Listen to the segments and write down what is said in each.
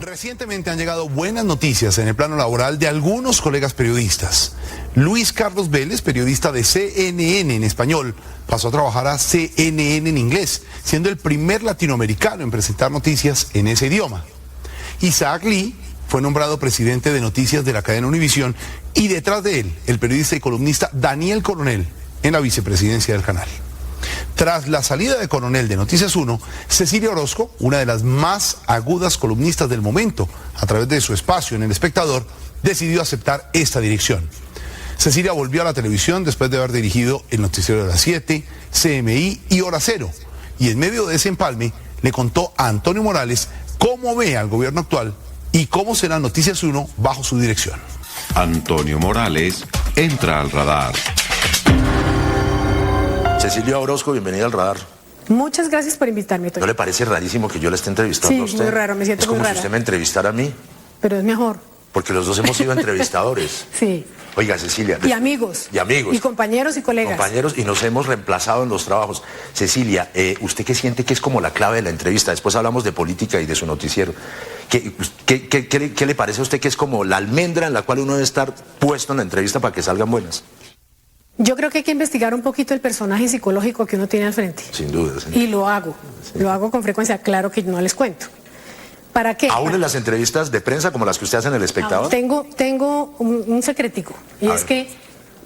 Recientemente han llegado buenas noticias en el plano laboral de algunos colegas periodistas. Luis Carlos Vélez, periodista de CNN en español, pasó a trabajar a CNN en inglés, siendo el primer latinoamericano en presentar noticias en ese idioma. Isaac Lee fue nombrado presidente de noticias de la cadena Univisión y detrás de él, el periodista y columnista Daniel Coronel en la vicepresidencia del canal. Tras la salida de Coronel de Noticias 1, Cecilia Orozco, una de las más agudas columnistas del momento, a través de su espacio en El Espectador, decidió aceptar esta dirección. Cecilia volvió a la televisión después de haber dirigido el Noticiero de las 7, CMI y Hora Cero, y en medio de ese empalme le contó a Antonio Morales cómo ve al gobierno actual y cómo será Noticias 1 bajo su dirección. Antonio Morales entra al radar. Cecilia Orozco, bienvenida al radar. Muchas gracias por invitarme, Toño. ¿No le parece rarísimo que yo la esté entrevistando a usted? Sí, muy raro, me siento muy rara. Es como si usted me entrevistara a mí. Pero es mejor. Porque los dos hemos sido entrevistadores. Sí. Oiga, Cecilia. Y amigos. Y amigos. Y compañeros y colegas. Compañeros, y nos hemos reemplazado en los trabajos. Cecilia, ¿usted qué siente que es como la clave de la entrevista? Después hablamos de política y de su noticiero. ¿Qué le parece a usted que es como la almendra en la cual uno debe estar puesto en la entrevista para que salgan buenas? Yo creo que hay que investigar un poquito el personaje psicológico que uno tiene al frente. Sin duda. Y lo hago. Sí. Lo hago con frecuencia. Claro que no les cuento. ¿Para qué? ¿Aún en las entrevistas de prensa como las que usted hace en El Espectador? Tengo un secretico. Y es que,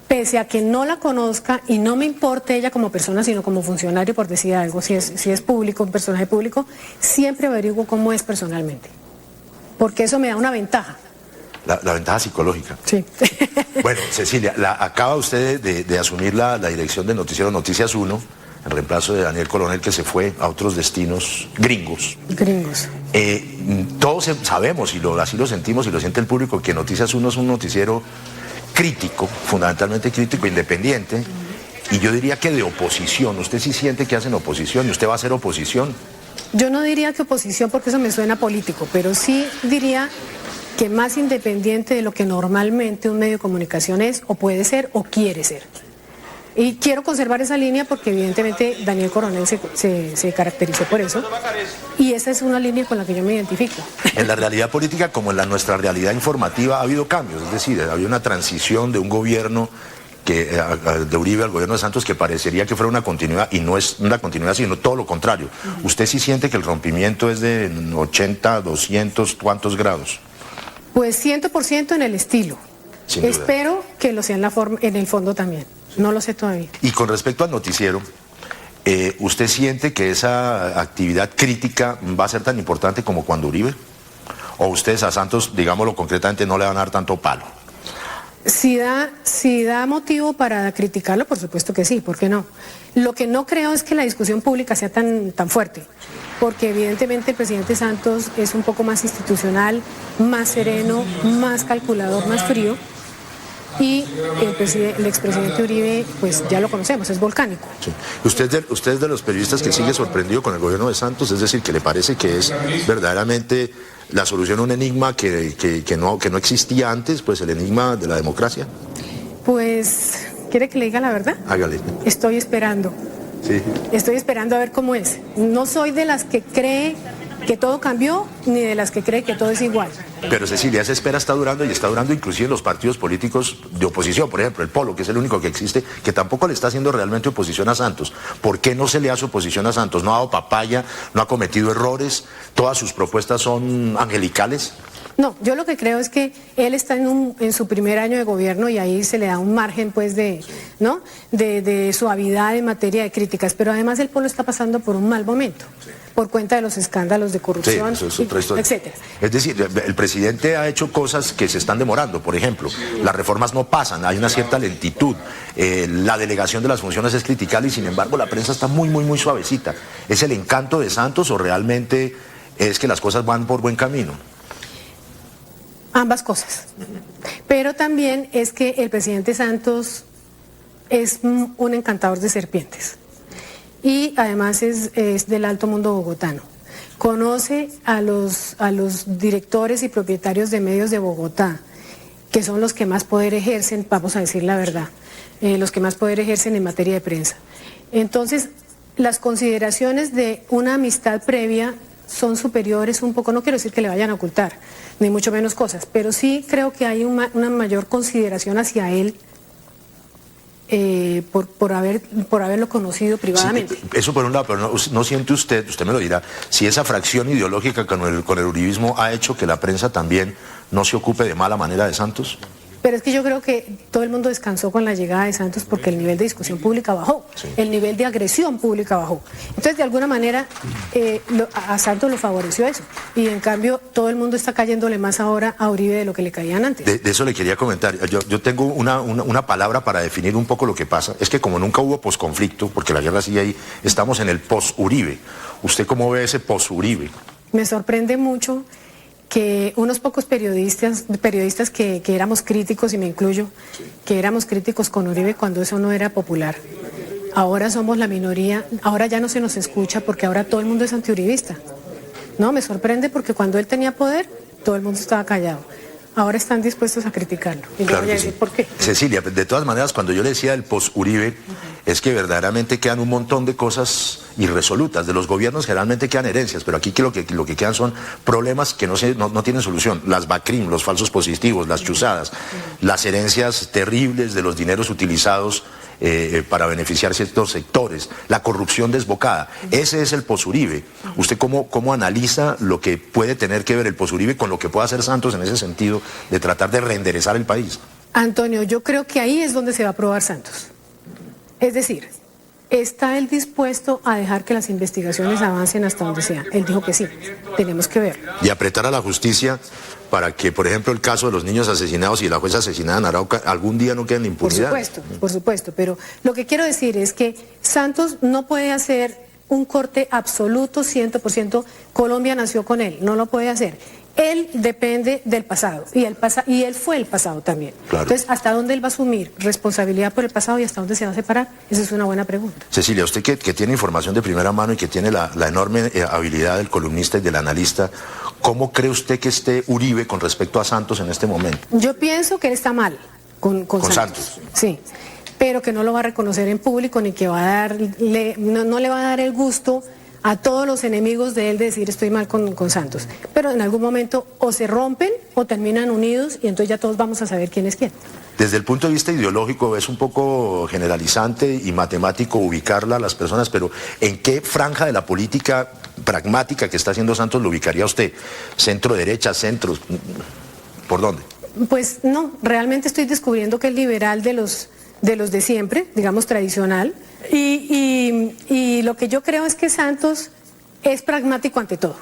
pese a que no la conozca y no me importe ella como persona, sino como funcionario, por decir algo, si es público, un personaje público, siempre averiguo cómo es personalmente. Porque eso me da una ventaja. La ventaja psicológica. Sí. Bueno, Cecilia, acaba usted de asumir la dirección del noticiero Noticias 1, en reemplazo de Daniel Coronel, que se fue a otros destinos gringos. Gringos. Todos sabemos, y así lo sentimos y lo siente el público, que Noticias 1 es un noticiero crítico, fundamentalmente crítico, independiente, y yo diría que de oposición. ¿Usted sí siente que hacen oposición y usted va a hacer oposición? Yo no diría que oposición porque eso me suena político, pero sí diría que más independiente de lo que normalmente un medio de comunicación es, o puede ser, o quiere ser. Y quiero conservar esa línea porque evidentemente Daniel Coronel se caracterizó por eso, y esa es una línea con la que yo me identifico. En la realidad política, como en nuestra realidad informativa, ha habido cambios, es decir, ha habido una transición de un gobierno de Uribe al gobierno de Santos que parecería que fuera una continuidad, y no es una continuidad, sino todo lo contrario. ¿Usted sí siente que el rompimiento es de 80, 200, cuántos grados? Pues 100% en el estilo. Espero que lo sea en el fondo también. No lo sé todavía. Y con respecto al noticiero, ¿usted siente que esa actividad crítica va a ser tan importante como cuando Uribe? ¿O ustedes a Santos, digámoslo concretamente, no le van a dar tanto palo? Si da motivo para criticarlo, por supuesto que sí, ¿por qué no? Lo que no creo es que la discusión pública sea tan fuerte, porque evidentemente el presidente Santos es un poco más institucional, más sereno, más calculador, más frío, y el expresidente Uribe, pues ya lo conocemos, es volcánico. Sí. ¿Usted es de los periodistas que sigue sorprendido con el gobierno de Santos? Es decir, que le parece que es verdaderamente la solución a un enigma que no existía antes, pues el enigma de la democracia. Pues, ¿quiere que le diga la verdad? Hágale. Estoy esperando. Sí. Estoy esperando a ver cómo es. No soy de las que cree que todo cambió, ni de las que cree que todo es igual. Pero Cecilia, esa espera está durando, y está durando inclusive en los partidos políticos de oposición. Por ejemplo, el Polo, que es el único que existe, que tampoco le está haciendo realmente oposición a Santos. ¿Por qué no se le hace oposición a Santos? ¿No ha dado papaya? ¿No ha cometido errores? ¿Todas sus propuestas son angelicales? No, yo lo que creo es que él está en su primer año de gobierno, y ahí se le da un margen pues de suavidad en materia de críticas, pero además el Polo está pasando por un mal momento, por cuenta de los escándalos de corrupción, eso es otra historia, etcétera. Es decir, el presidente ha hecho cosas que se están demorando. Por ejemplo, las reformas no pasan, hay una cierta lentitud, la delegación de las funciones es criticable, y sin embargo la prensa está muy suavecita. ¿Es el encanto de Santos o realmente es que las cosas van por buen camino? Ambas cosas. Pero también es que el presidente Santos es un encantador de serpientes. Y además es del alto mundo bogotano. Conoce a los directores y propietarios de medios de Bogotá, que son los que más poder ejercen, vamos a decir la verdad, los que más poder ejercen en materia de prensa. Entonces, las consideraciones de una amistad previa son superiores un poco, no quiero decir que le vayan a ocultar, ni mucho menos cosas, pero sí creo que hay una mayor consideración hacia él por haberlo conocido privadamente. Sí, eso por un lado, pero no siente usted me lo dirá, si esa fracción ideológica con el uribismo ha hecho que la prensa también no se ocupe de mala manera de Santos. Pero es que yo creo que todo el mundo descansó con la llegada de Santos porque el nivel de discusión pública bajó, sí. El nivel de agresión pública bajó. Entonces, de alguna manera, a Santos lo favoreció eso. Y en cambio, todo el mundo está cayéndole más ahora a Uribe de lo que le caían antes. De eso le quería comentar. Yo tengo una palabra para definir un poco lo que pasa. Es que como nunca hubo posconflicto, porque la guerra sigue ahí, estamos en el pos-Uribe. ¿Usted cómo ve ese pos-Uribe? Me sorprende mucho que unos pocos periodistas que éramos críticos, y me incluyo, que éramos críticos con Uribe cuando eso no era popular. Ahora somos la minoría, ahora ya no se nos escucha porque ahora todo el mundo es antiuribista. No, me sorprende porque cuando él tenía poder, todo el mundo estaba callado. Ahora están dispuestos a criticarlo. Y Claro le voy a que decir sí. por qué. Cecilia, de todas maneras, cuando yo le decía el pos-Uribe, es que verdaderamente quedan un montón de cosas irresolutas. De los gobiernos generalmente quedan herencias, pero aquí lo que quedan son problemas que no tienen solución. Las BACRIM, los falsos positivos, las chuzadas, las herencias terribles de los dineros utilizados para beneficiar ciertos sectores, la corrupción desbocada. Ese es el pos-Uribe. ¿Usted cómo analiza lo que puede tener que ver el pos-Uribe con lo que pueda hacer Santos en ese sentido de tratar de reenderezar el país? Antonio, yo creo que ahí es donde se va a probar Santos. Es decir, ¿está él dispuesto a dejar que las investigaciones avancen hasta donde sea? Él dijo que sí, tenemos que verlo. Y apretar a la justicia para que, por ejemplo, el caso de los niños asesinados y la jueza asesinada en Arauca algún día no quede en impunidad. Por supuesto, pero lo que quiero decir es que Santos no puede hacer un corte absoluto, 100%, Colombia nació con él, no lo puede hacer. Él depende del pasado y él fue el pasado también. Claro. Entonces, ¿hasta dónde él va a asumir responsabilidad por el pasado y hasta dónde se va a separar? Esa es una buena pregunta. Cecilia, usted que tiene información de primera mano y que tiene la enorme habilidad del columnista y del analista, ¿cómo cree usted que esté Uribe con respecto a Santos en este momento? Yo pienso que él está mal con Santos. Sí, pero que no lo va a reconocer en público ni que va a darle, no le va a dar el gusto a todos los enemigos de él de decir estoy mal con Santos. Pero en algún momento o se rompen o terminan unidos y entonces ya todos vamos a saber quién es quién. Desde el punto de vista ideológico es un poco generalizante y matemático ubicarla a las personas, pero ¿en qué franja de la política pragmática que está haciendo Santos lo ubicaría usted? ¿Centro derecha, centro? ¿Por dónde? Pues no, realmente estoy descubriendo que es liberal de los de siempre, digamos tradicional, y lo que yo creo es que Santos es pragmático ante todo,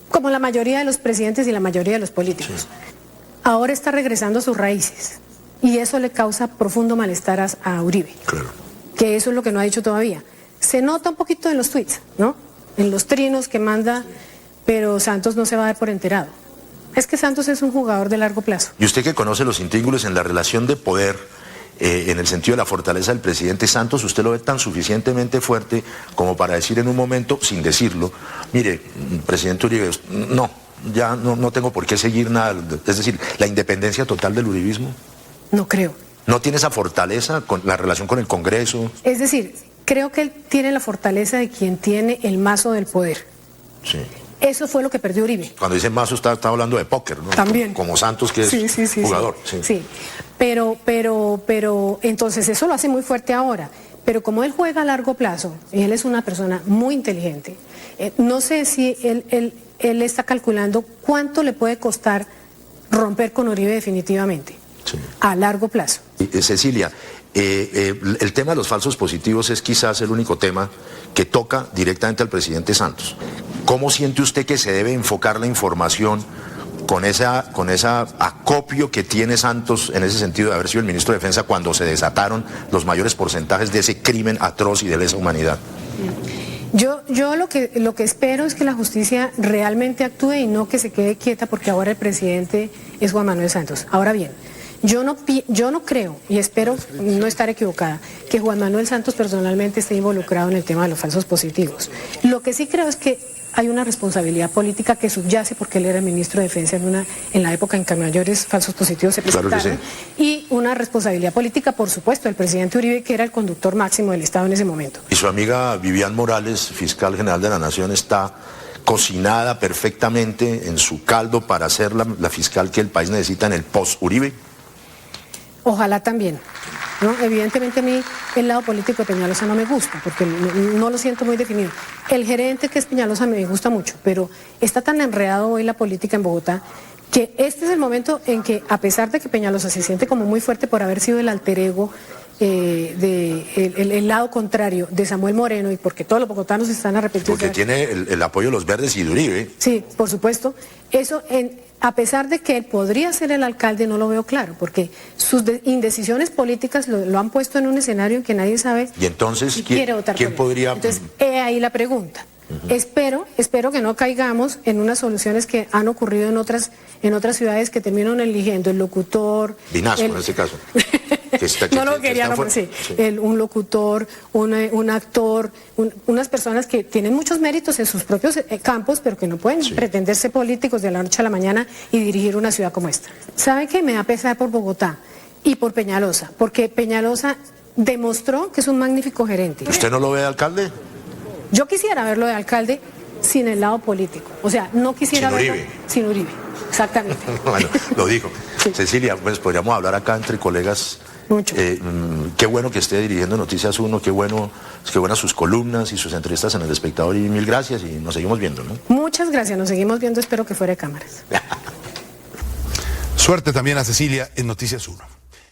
como la mayoría de los presidentes y la mayoría de los políticos. Sí. Ahora está regresando a sus raíces y eso le causa profundo malestar a Uribe. Claro. Que eso es lo que no ha dicho todavía. Se nota un poquito en los tweets, ¿no? En los trinos que manda, pero Santos no se va a dar por enterado. Es que Santos es un jugador de largo plazo. Y usted que conoce los intríngulos en la relación de poder, en el sentido de la fortaleza del presidente Santos, ¿usted lo ve tan suficientemente fuerte como para decir en un momento, sin decirlo, mire, presidente Uribe, no, ya no tengo por qué seguir nada, es decir, la independencia total del uribismo? No creo. ¿No tiene esa fortaleza con la relación con el Congreso? Es decir, creo que él tiene la fortaleza de quien tiene el mazo del poder. Sí. Eso fue lo que perdió Uribe. Cuando dice mazo está hablando de póker, ¿no? También. Como Santos, que es jugador. Sí. Pero entonces eso lo hace muy fuerte ahora. Pero como él juega a largo plazo, y él es una persona muy inteligente, no sé si él está calculando cuánto le puede costar romper con Uribe definitivamente, a largo plazo. Cecilia, el tema de los falsos positivos es quizás el único tema que toca directamente al presidente Santos. ¿Cómo siente usted que se debe enfocar la información con esa acopio que tiene Santos en ese sentido de haber sido el ministro de Defensa cuando se desataron los mayores porcentajes de ese crimen atroz y de lesa humanidad? Yo lo que espero es que la justicia realmente actúe y no que se quede quieta porque ahora el presidente es Juan Manuel Santos. Ahora bien, yo no creo, y espero no estar equivocada, que Juan Manuel Santos personalmente esté involucrado en el tema de los falsos positivos. Lo que sí creo es que hay una responsabilidad política que subyace porque él era el ministro de Defensa en la época en que mayores falsos positivos se presentaron. Claro que sí. Y una responsabilidad política, por supuesto, del presidente Uribe, que era el conductor máximo del Estado en ese momento. Y su amiga Vivian Morales, fiscal general de la Nación, está cocinada perfectamente en su caldo para ser la fiscal que el país necesita en el post-Uribe? Ojalá también, ¿no? Evidentemente a mí el lado político de Peñalosa no me gusta, porque no lo siento muy definido. El gerente que es Peñalosa me gusta mucho, pero está tan enredado hoy la política en Bogotá que este es el momento en que, a pesar de que Peñalosa se siente como muy fuerte por haber sido el alter ego el lado contrario de Samuel Moreno, y porque todos los bogotanos están arrepentidos. Porque tiene el apoyo de los verdes y de Uribe. Sí, por supuesto. Eso, a pesar de que él podría ser el alcalde, no lo veo claro, porque sus indecisiones políticas lo han puesto en un escenario en que nadie sabe. Y entonces, si quiere votar ¿quién podría...? Entonces, he ahí la pregunta. Espero que no caigamos en unas soluciones que han ocurrido en otras ciudades que terminan eligiendo el locutor. Vinasco, en este caso. No lo quería, un locutor, un actor, unas personas que tienen muchos méritos en sus propios campos, pero que no pueden pretenderse políticos de la noche a la mañana y dirigir una ciudad como esta. ¿Sabe qué? Me da pesar por Bogotá y por Peñalosa, porque Peñalosa demostró que es un magnífico gerente. ¿Usted no lo ve de alcalde? Yo quisiera verlo de alcalde sin el lado político. O sea, no quisiera verlo sin Uribe. Exactamente. Bueno, lo dijo. Sí. Cecilia, pues podríamos hablar acá entre colegas. Mucho. Qué bueno que esté dirigiendo Noticias 1, qué buenas sus columnas y sus entrevistas en El Espectador, y mil gracias y nos seguimos viendo, ¿no? Muchas gracias, nos seguimos viendo, espero que fuera de cámaras. Suerte también a Cecilia en Noticias 1.